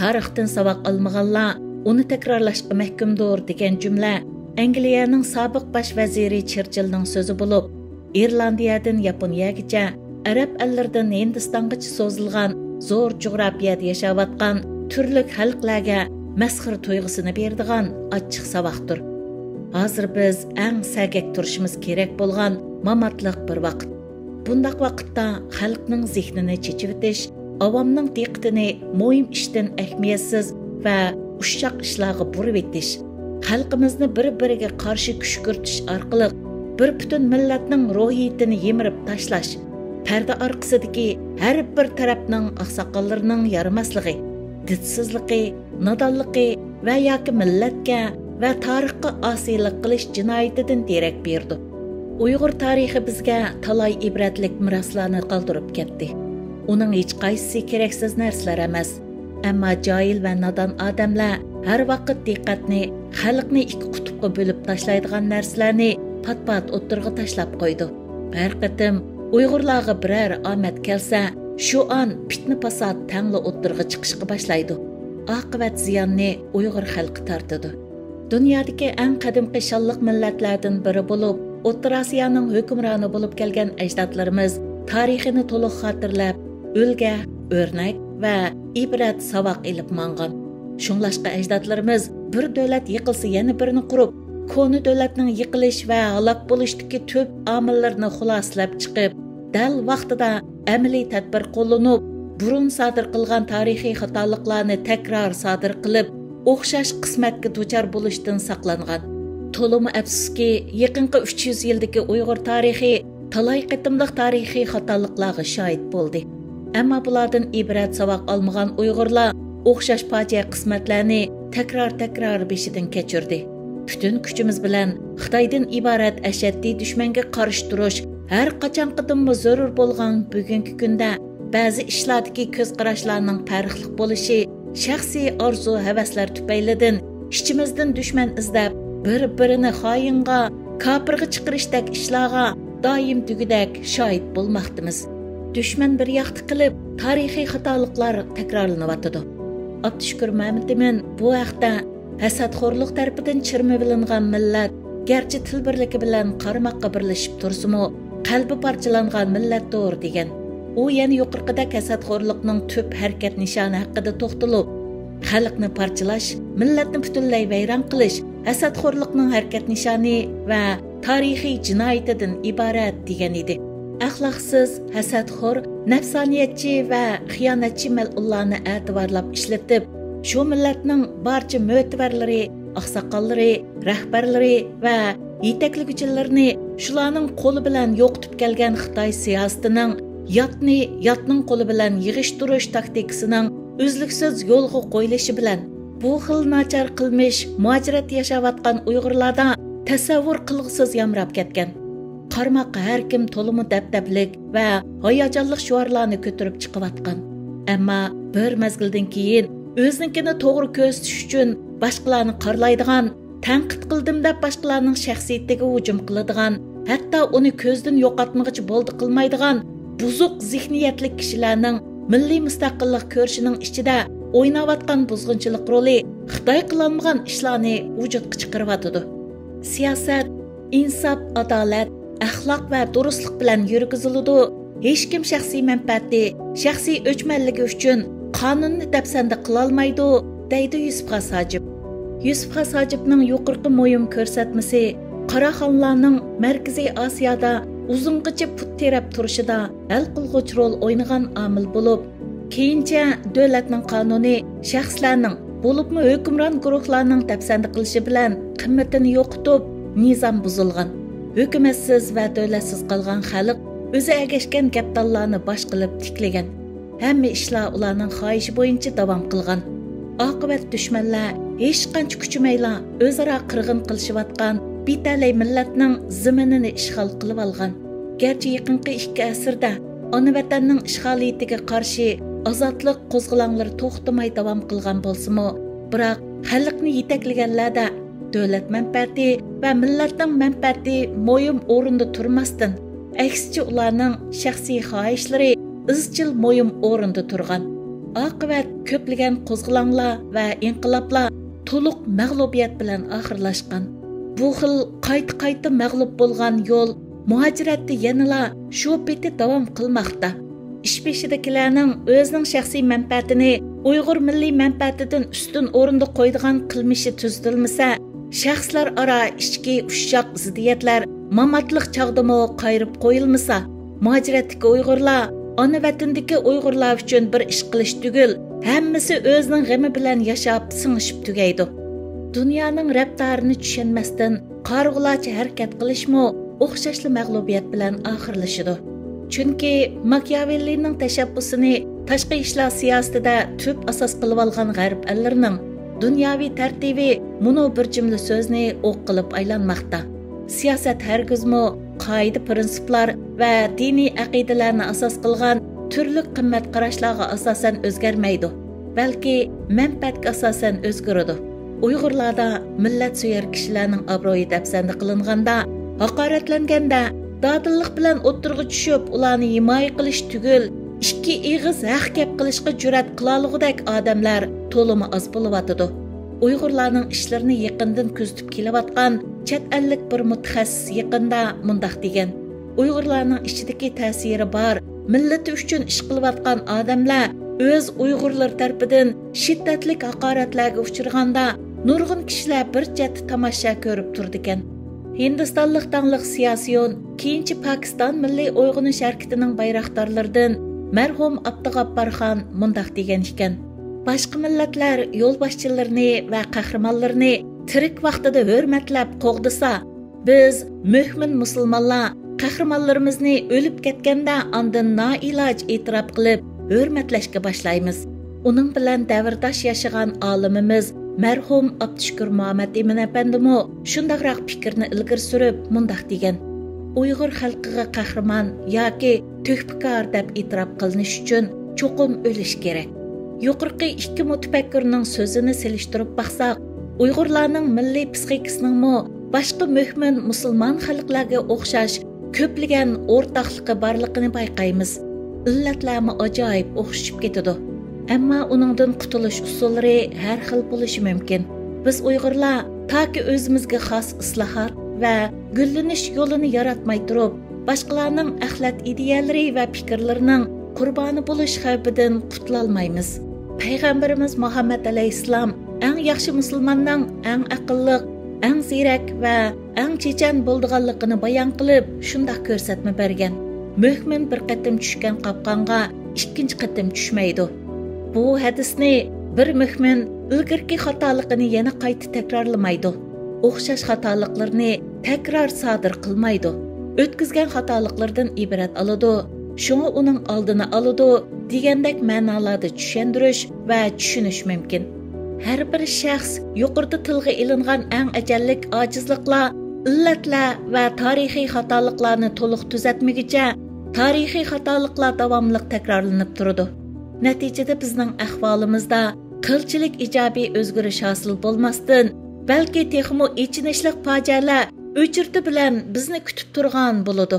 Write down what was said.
tarixdan savoq olmaganlar uni takrorlashga mahkumdir degan jumla Angliyaning sobiq bosh vaziri Churchillning so'zi bo'lib, Irlandiyadan Yaponiyagacha, Arab ellaridan Hindistongacha so'zilgan zo'r jo'grafiyada yashayotgan turli xalqlarga masxir to'yg'isini beradigan ochiq savoqdir. Hozir biz eng sagak turishimiz kerak bo'lgan mamatliq bir vaqt. Bundaq vaqtda xalqning zehnini chechivitish, avomning diqqatini muhim ishdan ahamiyatsiz va ushshaq ishlarga burib etish, xalqimizni bir-biriga qarshi kuch kiritish orqali bir butun millatning ruhiyatini yemirib tashlash, parda orqasidagi har bir tarafning oqsoqollarining yaramasligi, ditsizligi, nodonligi va yoki millatga va tarixga osiylik qilish jinoyatidan derak berdi. Uyg'ur tarixi bizga talay ibratlik miroslarni qoldirib ketdi. Uning hech qaysisi keraksiz narsalar emas, ammo johil va nodon odamlar har vaqt diqqatni xalqni ikki qutbga bo'lib tashlaydigan narsalarni pat-pat o'ttirg'a tashlab qo'ydi. Har qatim Uyg'urlarga biror omad kelsa, shu on fitna fasod tangli o'ttirg'a chiqishga boshlaydi. Oqibat ziyonni Uyg'ur xalqi tortadi. Dunyodagi eng qadimgi shonliq millatlardan biri bo'lib, O'rta Osiyoning hukmroni bo'lib kelgan ajdodlarimiz tarixini to'liq xotirlab, o'lga, o'rnak va ibrat savoq ilib mangan. Shunlashqa ajdodlarimiz bir davlat yiqilsa yana birini qurib, koni davlatning yiqilish va halok bo'lishdagi tub omillarni xulosalab chiqib, dal vaqtida amaliy tadbir qo'llanib, burun sodir qilgan tarixiy xatoliklarni takror sodir qilib, o'xshash qismatga duchor bo'lishdan saqlangan. To'limi afsuski, yaqinqi 300 yildagi Uyg'ur tarixi talay qitimliq tarixiy xatoliklarga shohid bo'ldi. Ammo bulardan ibrat savoq olmagan Uyg'urlar o'xshash fojia qismatlarni takror beshidan kechirdi. Bütün kuchimiz bilan Xitoydan iborat ashaddiy dushmanga qarshi turish har qachonqidinmi zarur bo'lgan bugungi kunda ba'zi ishlardagi ko'z qarashlarning farqli bo'lishi, shaxsiy orzu havaslar tufaylidan ichimizdan dushman izlab bir-birini xoyinga, kofirga chiqarishdek ishlarga doim tugudak shohid bo'lmoqdamiz. Dushman bir yoqda qilib, tarixiy xatoliklar takrorlanyotdi. Abdushukur Mamadimin bu haqda hasadxo'rlik tarafidan chirmivilingan millat, garchi til birligi bilan qarmoqqa birlashib tursimi, qalbi parchalangan millatdir degan. U yana yuqorqidagi hasadxo'rlikning tub harakat nishoni haqida to'xtalib, xalqni parchalash, millatni butunlay vayron qilish hasadxo'rlikning harakat nishoni va tarixiy jinoyatidan iborat degan edi. Axloqsiz, hasadxo'r, nafsoniyatchi va xiyonatchi malullarni e'tiborlab ishlatib, shu millatning barcha mo'tabarlari, oqsoqollari, rahbarlari va yetakliguvchilarini shularning qo'li bilan yo'qitib kelgan Xitoy siyosatining yotning qo'li bilan yig'ishtirish taktikasining uzluksiz yo'lga qo'yilishi bilan bu xil nachar qilmish muajirat yashayotgan Uyg'urlarda tasavvur qilg'isiz yamrab ketgan. Qarmoqqa har kim to'limi dabdablik va hayajonli shuarlarni ko'tarib chiqayotgan. Ammo bir mezgildan keyin o'znikini to'g'ri ko'rsatish uchun boshqalarni qarlaydigan, tanqid qildim deb boshqalarning shaxsiyatiga hujum qiladigan, hatto uni ko'zdan yo'qotmoqchi bo'ldi qilmaydigan buzuq zihniyatli kishilarning milliy mustaqillik ko'rishining ichida o'ynayotgan buzg'unchilik roli Xitoy qilolmagan ishlarni vujudga chiqaryotdi. Siyosat, insof, adolat, axloq va durustlik bilan yurgiziladi. Hech kim shaxsiy manfaati, shaxsiy o'chmanligi uchun qonunni dafsanda qilolmaydi, deydi Yusuf Xosojib. Yusuf Xosojibning yuqorqi mo'yim ko'rsatmasi Qaraxonlarning Markaziy Osiyoda uzungacha put terab turishida hal qilg'uchi rol o'ynagan omil bo'lib, keyincha davlatning qonuniy shaxslarning bo'libmi hukmron guruhlarning dafsanda qilishi bilan qimmatini yo'qotib, nizom buzilgan. Hukumatsiz va davlatsiz qolgan xalq o'zi agashgan gapdallarni bosh qilib tiklagan. Hamma ishlar ularning xohishi bo'yicha davom qilgan. Oqibat dushmanlar hech qancha kuchmayla o'zaro qirg'in qilishayotgan bitalay millatning zaminini ishg'ol qilib olgan. Garchi yaqinqi 2 asrda ona vatanning ishg'oliyatiga qarshi ozodlik qo'zg'olonlari to'xtamay davom qilgan bo'lsa-mu, biroq xalqni yetaklaganlarda davlat manfaati va millatning manfaati mo'yim o'rinda turmasdan, aksicha ularning shaxsiy xohishlari izchil mo'yim o'rinda turgan. oqibat ko'plagan qo'zg'alonlar va inqiloblar to'liq mag'lubiyat bilan oxirlashgan. Bu xil qayta mag'lub bo'lgan yo'l muhojiratda yanala shu peti davom qilmoqda. Ish beshidagilarning o'zining shaxsiy manfaatini Uyg'ur milliy manfaatidan ustun o'rinda qo'ydigan qilmishi tuzitilmasa, shaxslar aro ichki ushshoq ziddiyatlar mamatliq chog'dimi qayirib qo'yilmasa, muhojiratdagi Uyg'urlar ona vatandagi Uyg'urlar uchun bir ish qilish tugul, hammasi o'zining g'ami bilan yashab singishib tugaydi. Dunyoning raftarini tushunmasdan qarg'ulachi harakat qilishmi o'xshashli mag'lubiyat bilan oxirlashidi. Chunki Machiavellining tashabbusini tashqi ishlar siyosatida tub asos qilib olgan g'arb allarining dunyoviy tartibi muno bir jumla so'zni o'q qilib aylanmoqda. Siyosat hargizmi qoida prinsiplar va diniy aqidalarni asos qilgan turli qimmat qarashlarga asosan o'zgarmaydi, balki manfaatga asosan o'zgaradi. Uyg'urlarda millat suyar kishilarning obro'yi dafsanda qilinganda, haqoratlanganda, dadillik bilan o'tirg'i tushib, ularni himoya qilish tugul, ikki ig'iz haq gap qilishga jur'at qilolg'udek odamlar to'limi oz bo'lyotidi. Uyg'urlarning ishlarini yaqindan kuzatib kelayotgan chet ellik bir mutaxassis yaqinda mundaq degan: Uyg'urlarning ichidagi ta'siri bor, millati uchun ish qilayotgan odamlar o'z Uyg'urlar tarafidan shiddatli haqoratlarga uchraganda nurg'un kishilar bir chet tomosha ko'rib turdi ekan. Hindistonlik tanliq siyosiyon, keyinchi Pokiston milliy uyg'onish harakatining bayroqdorlaridan marhum Abdug'apparxon mundaq degan ekan: Boshqa millatlar yo'lboshchilarini va qahramonlarni tirik vaqtida hurmatlab qo'g'disa, biz mu'min musulmonlar qahramonlarimizni o'lib ketganda ondan noiloj e'tirof qilib hurmatlashga boshlaymiz. Uning bilan davrdosh yashagan olimimiz marhum Abdushukur Muhammad Emin apandimi shundaqroq fikrni ilgari surib mundaq degan: Uyg'ur xalqiga qahramon yoki to'hbikor deb e'tirof qilinish uchun cho'qim o'lish kerak. Yuqorqi ikki mutafakkirning so'zini selishtirib baqsaq, Uyg'urlarning milliy psixikasining boshqa mu'min musulmon xalqlarga o'xshash ko'plagan o'rtaqligi borligini bayqaymiz. Illatlarmi ajoyib o'xshashib ketadi. Ammo uningdan qutulish usullari har xil bo'lishi mumkin. Biz Uyg'urlar toki o'zimizga xos islohot va gullanish yo'lini yaratmay turib, boshqalarning axlat ideyalari va fikrlarining qurboni bo'lish xavfidan qutulolmaymiz. Payg'ambarimiz Muhammad alayhissalom eng yaxshi musulmonning eng aqlli, eng ziyrak va eng chechan bo'lganligini bayon qilib, shunday ko'rsatma bergan: Mu'min bir qatim tushgan qopqonga ikkinchi qatim tushmaydi. Bu hadisni bir mu'min ilgirki xatoligini yana qayta takrorlamaydi. O'xshash xatoliklarni takror sodir qilmaydi. O'tkazgan xatoliklardan ibrat oladi, shunga uning oldini oladi degandek ma'nolarda tushuntirish va tushunish mumkin. Har bir shaxs yuqorida tilga ilingan eng ajallik ojizliklar, illatlar va tarixiy xatoliklarni to'liq tuzatmaguncha tarixiy xatoliklar davomli takrorlanib turadi. Natijada bizning ahvolimizda qilchilik ijobiy o'zgarish hosil bo'lmasdan, balki texmo ichinishlik fojialar o'chirti bilan bizni kutib turgan bo'ladi.